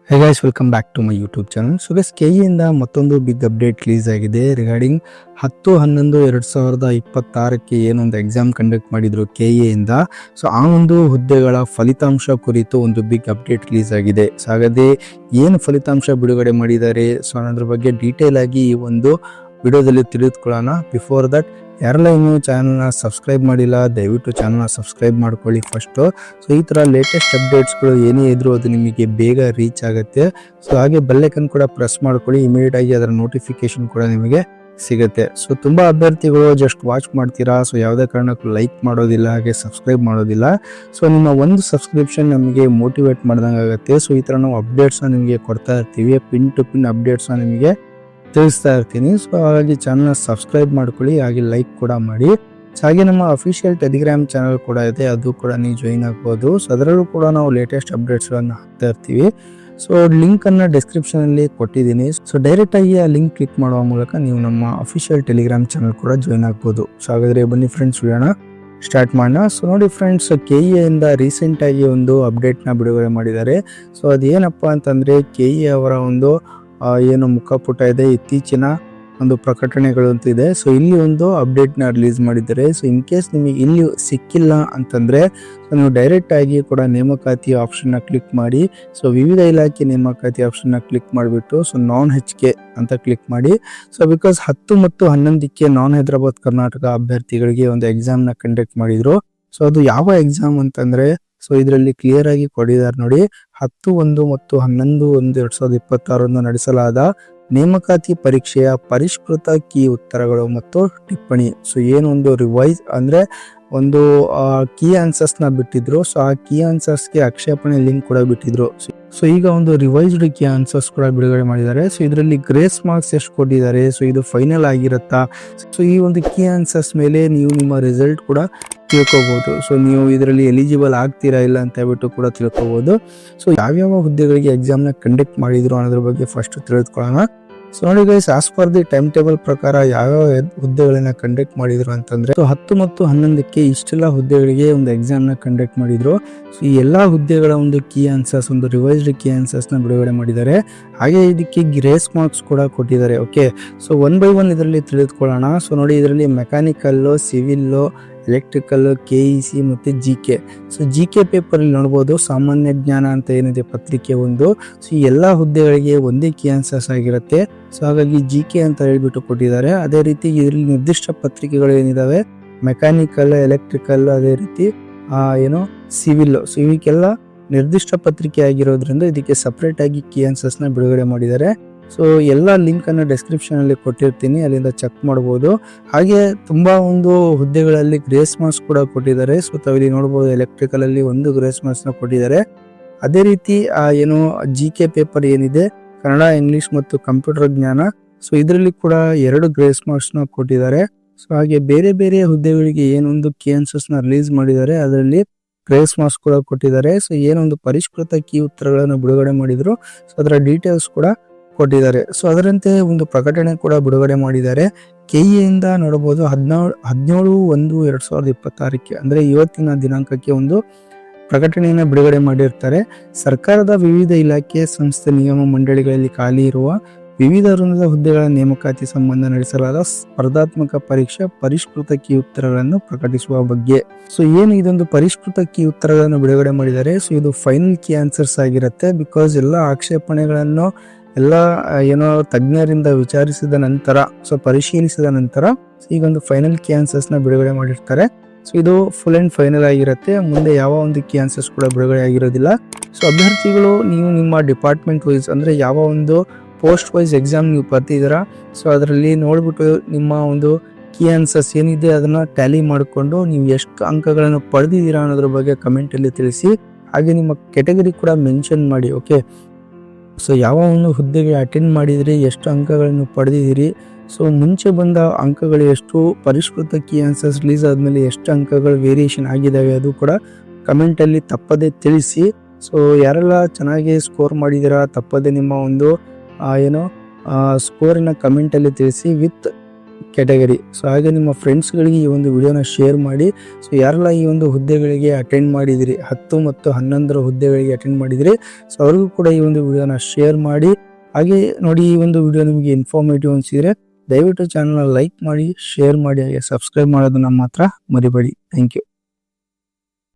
Hey guys, welcome back to my YouTube channel. So guys, ಕೆಇಯಿಂದ ಮತ್ತೊಂದು big update release ಆಗಿದೆ regarding 10-11-2026 ಏನೊಂದು exam conduct ಮಾಡಿದ್ರು ಕೆಇಯಿಂದ. So ಆ ಒಂದು ಹುದ್ದೆಗಳ ಫಲಿತಾಂಶ ಕುರಿತು ಒಂದು ಬಿಗ್ ಅಪ್ಡೇಟ್ ರಿಲೀಸ್ ಆಗಿದೆ. ಸೊ ಹಾಗಾದ್ರೆ ಏನು ಫಲಿತಾಂಶ ಬಿಡುಗಡೆ ಮಾಡಿದ್ದಾರೆ, ಸೊ ಅನ್ನೋದ್ರ ಬಗ್ಗೆ ಡೀಟೇಲ್ ಆಗಿ ಈ ಒಂದು ವಿಡಿಯೋದಲ್ಲಿ ತಿಳಿದುಕೊಳ್ಳೋಣ. ಬಿಫೋರ್ ದಟ್, ಯಾರೆಲ್ಲ ಇನ್ನೂ ಚಾನಲ್ನ ಸಬ್ಸ್ಕ್ರೈಬ್ ಮಾಡಿಲ್ಲ, ದಯವಿಟ್ಟು ಚಾನಲ್ನ ಸಬ್ಸ್ಕ್ರೈಬ್ ಮಾಡ್ಕೊಳ್ಳಿ ಫಸ್ಟು. ಸೊ ಈ ಥರ ಲೇಟೆಸ್ಟ್ ಅಪ್ಡೇಟ್ಸ್ಗಳು ಏನೇ ಇದ್ರೂ ಅದು ನಿಮಗೆ ಬೇಗ ರೀಚ್ ಆಗುತ್ತೆ. ಸೊ ಹಾಗೆ ಬೆಲ್ಲೈಕನ್ ಕೂಡ ಪ್ರೆಸ್ ಮಾಡ್ಕೊಳ್ಳಿ, ಇಮಿಡಿಯೇಟ್ ಆಗಿ ಅದರ ನೋಟಿಫಿಕೇಶನ್ ಕೂಡ ನಿಮಗೆ ಸಿಗುತ್ತೆ. ಸೊ ತುಂಬ ಅಭ್ಯರ್ಥಿಗಳು ಜಸ್ಟ್ ವಾಚ್ ಮಾಡ್ತೀರಾ, ಸೊ ಯಾವುದೇ ಕಾರಣಕ್ಕೂ ಲೈಕ್ ಮಾಡೋದಿಲ್ಲ, ಹಾಗೆ ಸಬ್ಸ್ಕ್ರೈಬ್ ಮಾಡೋದಿಲ್ಲ. ಸೊ ನಿಮ್ಮ ಒಂದು ಸಬ್ಸ್ಕ್ರಿಪ್ಷನ್ ನಮಗೆ ಮೋಟಿವೇಟ್ ಮಾಡ್ದಂಗೆ ಆಗುತ್ತೆ. ಸೊ ಈ ಥರ ನಾವು ಅಪ್ಡೇಟ್ಸ್ನ ನಿಮಗೆ ಕೊಡ್ತಾ ಇರ್ತೀವಿ, ಪಿನ್ ಟು ಪಿನ್ ಅಪ್ಡೇಟ್ಸ್ನ ನಿಮಗೆ ತಿಳಿಸ್ತಾ ಇರ್ತೀನಿ. ಸೊ ಹಾಗಾಗಿ ಚಾನಲ್ನ ಸಬ್ಸ್ಕ್ರೈಬ್ ಮಾಡ್ಕೊಳ್ಳಿ, ಹಾಗೆ ಲೈಕ್ ಕೂಡ ಮಾಡಿ. ಸೊ ಹಾಗೆ ನಮ್ಮ ಅಫಿಷಿಯಲ್ ಟೆಲಿಗ್ರಾಮ್ ಚಾನಲ್ ಕೂಡ ಇದೆ, ಅದು ಕೂಡ ನೀವು ಜಾಯಿನ್ ಆಗ್ಬೋದು. ಸೊ ಅದರಲ್ಲೂ ಕೂಡ ನಾವು ಲೇಟೆಸ್ಟ್ ಅಪ್ಡೇಟ್ಸ್ಗಳನ್ನು ಹಾಕ್ತಾ ಇರ್ತೀವಿ. ಸೊ ಲಿಂಕನ್ನು ಡಿಸ್ಕ್ರಿಪ್ಷನಲ್ಲಿ ಕೊಟ್ಟಿದ್ದೀನಿ. ಸೊ ಡೈರೆಕ್ಟಾಗಿ ಆ ಲಿಂಕ್ ಕ್ಲಿಕ್ ಮಾಡುವ ಮೂಲಕ ನೀವು ನಮ್ಮ ಅಫಿಷಿಯಲ್ ಟೆಲಿಗ್ರಾಮ್ ಚಾನಲ್ ಕೂಡ ಜಾಯಿನ್ ಆಗ್ಬೋದು. ಸೊ ಹಾಗಾದರೆ ಬನ್ನಿ ಫ್ರೆಂಡ್ಸ್, ವಿಡಿಯೋನ ಸ್ಟಾರ್ಟ್ ಮಾಡೋಣ. ಸೊ ನೋಡಿ ಫ್ರೆಂಡ್ಸ್, ಕೆಇಯಿಂದ ರೀಸೆಂಟಾಗಿ ಒಂದು ಅಪ್ಡೇಟ್ನ ಬಿಡುಗಡೆ ಮಾಡಿದ್ದಾರೆ. ಸೊ ಅದೇನಪ್ಪ ಅಂತಂದರೆ, ಕೆಇ ಅವರ ಒಂದು ಏನು ಮುಖಪುಟ ಇದೆ, ಇತ್ತೀಚಿನ ಒಂದು ಪ್ರಕಟಣೆಗಳು ಅಂತ ಇದೆ. ಸೊ ಇಲ್ಲಿ ಒಂದು ಅಪ್ಡೇಟ್ನ ರಿಲೀಸ್ ಮಾಡಿದ್ದಾರೆ. ಸೊ ಇನ್ ಕೇಸ್ ನಿಮಗೆ ಇಲ್ಲಿ ಸಿಕ್ಕಿಲ್ಲ ಅಂತಂದರೆ, ಸೊ ನೀವು ಡೈರೆಕ್ಟ್ ಆಗಿ ಕೂಡ ನೇಮಕಾತಿ ಆಪ್ಷನ್ನ ಕ್ಲಿಕ್ ಮಾಡಿ. ಸೊ ವಿವಿಧ ಇಲಾಖೆ ನೇಮಕಾತಿ ಆಪ್ಷನ್ನ ಕ್ಲಿಕ್ ಮಾಡಿಬಿಟ್ಟು ಸೊ ನಾನ್ HK ಅಂತ ಕ್ಲಿಕ್ ಮಾಡಿ. ಸೊ ಬಿಕಾಸ್ 10 ಮತ್ತು 11ಕ್ಕೆ ನಾನ್ ಹೈದರಾಬಾದ್ ಕರ್ನಾಟಕ ಅಭ್ಯರ್ಥಿಗಳಿಗೆ ಒಂದು ಎಕ್ಸಾಮ್ನ ಕಂಡಕ್ಟ್ ಮಾಡಿದ್ರು. ಸೊ ಅದು ಯಾವ ಎಕ್ಸಾಮ್ ಅಂತಂದರೆ, ಸೊ ಇದರಲ್ಲಿ ಕ್ಲಿಯರ್ ಆಗಿ ಕೊಟ್ಟಿದ್ದಾರೆ ನೋಡಿ, 10-1 ಮತ್ತು 11-1-2026 ನಡೆಸಲಾದ ನೇಮಕಾತಿ ಪರೀಕ್ಷೆಯ ಪರಿಷ್ಕೃತ ಕೀ ಉತ್ತರಗಳು ಮತ್ತು ಟಿಪ್ಪಣಿ. ಸೊ ಏನೊಂದು ರಿವೈಸ್ ಅಂದರೆ ಒಂದು ಕೀ ಆನ್ಸರ್ಸ್ನ ಬಿಟ್ಟಿದ್ರು. ಸೊ ಆ ಕೀ ಆನ್ಸರ್ಸ್ಗೆ ಆಕ್ಷೇಪಣೆ ಲಿಂಕ್ ಕೂಡ ಬಿಟ್ಟಿದ್ರು. ಸೊ ಈಗ ಒಂದು ರಿವೈಸ್ಡ್ ಕೀ ಆನ್ಸರ್ಸ್ ಕೂಡ ಬಿಡುಗಡೆ ಮಾಡಿದ್ದಾರೆ. ಸೊ ಇದರಲ್ಲಿ ಗ್ರೇಸ್ ಮಾರ್ಕ್ಸ್ ಎಷ್ಟು ಕೊಟ್ಟಿದ್ದಾರೆ, ಸೊ ಇದು ಫೈನಲ್ ಆಗಿರುತ್ತಾ, ಸೊ ಈ ಒಂದು ಕೀ ಆನ್ಸರ್ಸ್ ಮೇಲೆ ನೀವು ನಿಮ್ಮ ರಿಸಲ್ಟ್ ಕೂಡ ತಿಳ್ಕೊಬೋದು. ಸೊ ನೀವು ಇದರಲ್ಲಿ ಎಲಿಜಿಬಲ್ ಆಗ್ತೀರಾ ಇಲ್ಲ ಅಂತ ಹೇಳ್ಬಿಟ್ಟು ಕೂಡ ತಿಳ್ಕೊಬೋದು. ಸೊ ಯಾವ್ಯಾವ ಹುದ್ದೆಗಳಿಗೆ ಎಕ್ಸಾಮ್ನ ಕಂಡಕ್ಟ್ ಮಾಡಿದ್ರು ಅನ್ನೋದ್ರ ಬಗ್ಗೆ ಫಸ್ಟ್ ತಿಳಿದುಕೊಳ್ಳೋಣ. ಸೊ ನೋಡಿ guys, as per the time table ಪ್ರಕಾರ ಯಾವ್ಯಾವ ಹುದ್ದೆಗಳನ್ನ ಕಂಡಕ್ಟ್ ಮಾಡಿದ್ರು ಅಂತಂದ್ರೆ, 10 ಮತ್ತು 11ಕ್ಕೆ ಇಷ್ಟೆಲ್ಲ ಹುದ್ದೆಗಳಿಗೆ ಒಂದು ಎಕ್ಸಾಮ್ನ ಕಂಡಕ್ಟ್ ಮಾಡಿದ್ರು. ಸೊ ಈ ಎಲ್ಲಾ ಹುದ್ದೆಗಳ ಒಂದು ಕೀ ಆನ್ಸರ್ಸ್, ಒಂದು ರಿವೈಸ್ಡ್ ಕೀ ಆನ್ಸರ್ಸ್ನ ಬಿಡುಗಡೆ ಮಾಡಿದ್ದಾರೆ. ಹಾಗೆ ಇದಕ್ಕೆ ಗ್ರೇಸ್ ಮಾರ್ಕ್ಸ್ ಕೂಡ ಕೊಟ್ಟಿದ್ದಾರೆ. ಓಕೆ, ಸೊ 1 by 1 ಇದರಲ್ಲಿ ತಿಳಿದುಕೊಳ್ಳೋಣ. ಸೊ ನೋಡಿ, ಇದರಲ್ಲಿ ಮೆಕ್ಯಾನಿಕಲ್ಲು, ಸಿವಿಲ್ಲು, ಎಲೆಕ್ಟ್ರಿಕಲ್, KEC ಮತ್ತು GK. ಸೊ GK ಪೇಪರಲ್ಲಿ ನೋಡ್ಬೋದು, ಸಾಮಾನ್ಯ ಜ್ಞಾನ ಅಂತ ಏನಿದೆ ಪತ್ರಿಕೆ ಒಂದು. ಸೊ ಈ ಎಲ್ಲ ಹುದ್ದೆಗಳಿಗೆ ಒಂದೇ ಕೀ ಆನ್ಸರ್ಸ್ ಆಗಿರುತ್ತೆ. ಸೊ ಹಾಗಾಗಿ GK ಅಂತ ಹೇಳ್ಬಿಟ್ಟು ಕೊಟ್ಟಿದ್ದಾರೆ. ಅದೇ ರೀತಿ ಇದರಲ್ಲಿ ನಿರ್ದಿಷ್ಟ ಪತ್ರಿಕೆಗಳು ಏನಿದಾವೆ, ಮೆಕ್ಯಾನಿಕಲ್, ಎಲೆಕ್ಟ್ರಿಕಲ್, ಅದೇ ರೀತಿ ಸಿವಿಲ್. ಸೊ ಇವಕ್ಕೆಲ್ಲ ನಿರ್ದಿಷ್ಟ ಪತ್ರಿಕೆ ಆಗಿರೋದ್ರಿಂದ ಇದಕ್ಕೆ ಸಪ್ರೇಟ್ ಆಗಿ ಕೀ ಆನ್ಸರ್ಸ್ನ ಬಿಡುಗಡೆ ಮಾಡಿದ್ದಾರೆ. ಸೊ ಎಲ್ಲ ಲಿಂಕನ್ನು ಡಿಸ್ಕ್ರಿಪ್ಷನಲ್ಲಿ ಕೊಟ್ಟಿರ್ತೀನಿ, ಅಲ್ಲಿಂದ ಚೆಕ್ ಮಾಡ್ಬೋದು. ಹಾಗೆ ತುಂಬ ಒಂದು ಹುದ್ದೆಗಳಲ್ಲಿ ಗ್ರೇಸ್ ಮಾರ್ಕ್ಸ್ ಕೂಡ ಕೊಟ್ಟಿದ್ದಾರೆ. ಸೊ ತಾವಿಲ್ಲಿ ನೋಡ್ಬೋದು, ಎಲೆಕ್ಟ್ರಿಕಲಲ್ಲಿ 1 ಗ್ರೇಸ್ ಮಾರ್ಕ್ಸ್ನ ಕೊಟ್ಟಿದ್ದಾರೆ. ಅದೇ ರೀತಿ GK ಪೇಪರ್ ಏನಿದೆ, ಕನ್ನಡ, ಇಂಗ್ಲೀಷ್ ಮತ್ತು ಕಂಪ್ಯೂಟರ್ ಜ್ಞಾನ, ಸೊ ಇದರಲ್ಲಿ ಕೂಡ 2 ಗ್ರೇಸ್ ಮಾರ್ಕ್ಸ್ನ ಕೊಟ್ಟಿದ್ದಾರೆ. ಸೊ ಹಾಗೆ ಬೇರೆ ಬೇರೆ ಹುದ್ದೆಗಳಿಗೆ ಏನೊಂದು ಕೀ ಆನ್ಸರ್ಸ್ನ ರಿಲೀಸ್ ಮಾಡಿದ್ದಾರೆ, ಅದರಲ್ಲಿ ಗ್ರೇಸ್ ಮಾರ್ಕ್ಸ್ ಕೂಡ ಕೊಟ್ಟಿದ್ದಾರೆ. ಸೊ ಏನೊಂದು ಪರಿಷ್ಕೃತ ಕೀ ಉತ್ತರಗಳನ್ನು ಬಿಡುಗಡೆ ಮಾಡಿದ್ರು, ಸೊ ಅದರ ಡೀಟೇಲ್ಸ್ ಕೂಡ ಕೊಟ್ಟಿದ್ದಾರೆ. ಸೊ ಅದರಂತೆ ಒಂದು ಪ್ರಕಟಣೆ ಕೂಡ ಬಿಡುಗಡೆ ಮಾಡಿದ್ದಾರೆ. ಕೆಇಯಿಂದ ನೋಡಬಹುದು, 17-1-2026 ಅಂದರೆ ಇವತ್ತಿನ ದಿನಾಂಕಕ್ಕೆ ಒಂದು ಪ್ರಕಟಣೆಯನ್ನು ಬಿಡುಗಡೆ ಮಾಡಿರ್ತಾರೆ. ಸರ್ಕಾರದ ವಿವಿಧ ಇಲಾಖೆ, ಸಂಸ್ಥೆ, ನಿಗಮ ಮಂಡಳಿಗಳಲ್ಲಿ ಖಾಲಿ ಇರುವ ವಿವಿಧ ವೃಂದದ ಹುದ್ದೆಗಳ ನೇಮಕಾತಿ ಸಂಬಂಧ ನಡೆಸಲಾದ ಸ್ಪರ್ಧಾತ್ಮಕ ಪರೀಕ್ಷೆ ಪರಿಷ್ಕೃತ ಕೀ ಉತ್ತರಗಳನ್ನು ಪ್ರಕಟಿಸುವ ಬಗ್ಗೆ. ಸೊ ಏನು ಇದೊಂದು ಪರಿಷ್ಕೃತ ಕೀ ಉತ್ತರಗಳನ್ನು ಬಿಡುಗಡೆ ಮಾಡಿದ್ದಾರೆ. ಸೊ ಇದು ಫೈನಲ್ ಕೀ ಆನ್ಸರ್ಸ್ ಆಗಿರುತ್ತೆ. ಬಿಕಾಸ್ ಎಲ್ಲ ಆಕ್ಷೇಪಣೆಗಳನ್ನು ಎಲ್ಲ ತಜ್ಞರಿಂದ ವಿಚಾರಿಸಿದ ನಂತರ, ಸೊ ಪರಿಶೀಲಿಸಿದ ನಂತರ ಈಗ ಒಂದು ಫೈನಲ್ ಕೀ ಆನ್ಸರ್ಸ್ನ ಬಿಡುಗಡೆ ಮಾಡಿರ್ತಾರೆ. ಸೊ ಇದು ಫುಲ್ ಅಂಡ್ ಫೈನಲ್ ಆಗಿರುತ್ತೆ. ಮುಂದೆ ಯಾವ ಒಂದು ಕೀ ಆನ್ಸರ್ಸ್ ಕೂಡ ಬಿಡುಗಡೆ ಆಗಿರೋದಿಲ್ಲ. ಸೊ ಅಭ್ಯರ್ಥಿಗಳು ನೀವು ನಿಮ್ಮ ಡಿಪಾರ್ಟ್ಮೆಂಟ್ ವೈಸ್ ಅಂದರೆ ಯಾವ ಒಂದು ಪೋಸ್ಟ್ ವೈಸ್ ಎಕ್ಸಾಮ್ ನೀವು ಬರ್ತಿದ್ದೀರಾ, ಸೊ ಅದರಲ್ಲಿ ನೋಡ್ಬಿಟ್ಟು ನಿಮ್ಮ ಒಂದು ಕೀ ಆನ್ಸರ್ಸ್ ಏನಿದೆ ಅದನ್ನು ಟ್ಯಾಲಿ ಮಾಡಿಕೊಂಡು ನೀವು ಎಷ್ಟು ಅಂಕಗಳನ್ನು ಪಡೆದಿದ್ದೀರಾ ಅನ್ನೋದ್ರ ಬಗ್ಗೆ ಕಮೆಂಟಲ್ಲಿ ತಿಳಿಸಿ. ಹಾಗೆ ನಿಮ್ಮ ಕೆಟಗರಿ ಕೂಡ ಮೆನ್ಷನ್ ಮಾಡಿ. ಓಕೆ, ಸೊ ಯಾವ ಒಂದು ಹುದ್ದೆಗೆ ಅಟೆಂಡ್ ಮಾಡಿದರೆ ಎಷ್ಟು ಅಂಕಗಳನ್ನು ಪಡೆದಿದ್ದೀರಿ, ಸೊ ಮುಂಚೆ ಬಂದ ಅಂಕಗಳು ಎಷ್ಟು, ಪರಿಷ್ಕೃತ ಕೀ ಆನ್ಸರ್ಸ್ ರಿಲೀಸ್ ಆದಮೇಲೆ ಎಷ್ಟು ಅಂಕಗಳು ವೇರಿಯೇಷನ್ ಆಗಿದ್ದಾವೆ, ಅದು ಕೂಡ ಕಮೆಂಟಲ್ಲಿ ತಪ್ಪದೇ ತಿಳಿಸಿ. ಸೊ ಯಾರೆಲ್ಲ ಚೆನ್ನಾಗಿ ಸ್ಕೋರ್ ಮಾಡಿದ್ದೀರಾ, ತಪ್ಪದೇ ನಿಮ್ಮ ಒಂದು ಸ್ಕೋರಿನ ಕಮೆಂಟಲ್ಲಿ ತಿಳಿಸಿ ವಿತ್ ಕ್ಯಾಟಗರಿ. ಸೊ ಹಾಗೆ ನಿಮ್ಮ ಫ್ರೆಂಡ್ಸ್ಗಳಿಗೆ ಈ ಒಂದು ವಿಡಿಯೋನ ಶೇರ್ ಮಾಡಿ. ಸೊ ಯಾರೆಲ್ಲ ಈ ಒಂದು ಹುದ್ದೆಗಳಿಗೆ ಅಟೆಂಡ್ ಮಾಡಿದಿರಿ, 10 ಮತ್ತು 11ರ ಹುದ್ದೆಗಳಿಗೆ ಅಟೆಂಡ್ ಮಾಡಿದಿರಿ, ಸೊ ಅವ್ರಿಗೂ ಕೂಡ ಈ ಒಂದು ವಿಡಿಯೋನ ಶೇರ್ ಮಾಡಿ. ಹಾಗೆ ನೋಡಿ, ಈ ಒಂದು ವಿಡಿಯೋ ನಿಮಗೆ ಇನ್ಫಾರ್ಮೇಟಿವ್ ಅನಿಸಿದರೆ ದಯವಿಟ್ಟು ಚಾನಲ್ನ ಲೈಕ್ ಮಾಡಿ, ಶೇರ್ ಮಾಡಿ, ಹಾಗೆ ಸಬ್ಸ್ಕ್ರೈಬ್ ಮಾಡೋದನ್ನ ಮಾತ್ರ ಮರಿಬೇಡಿ. Thank you.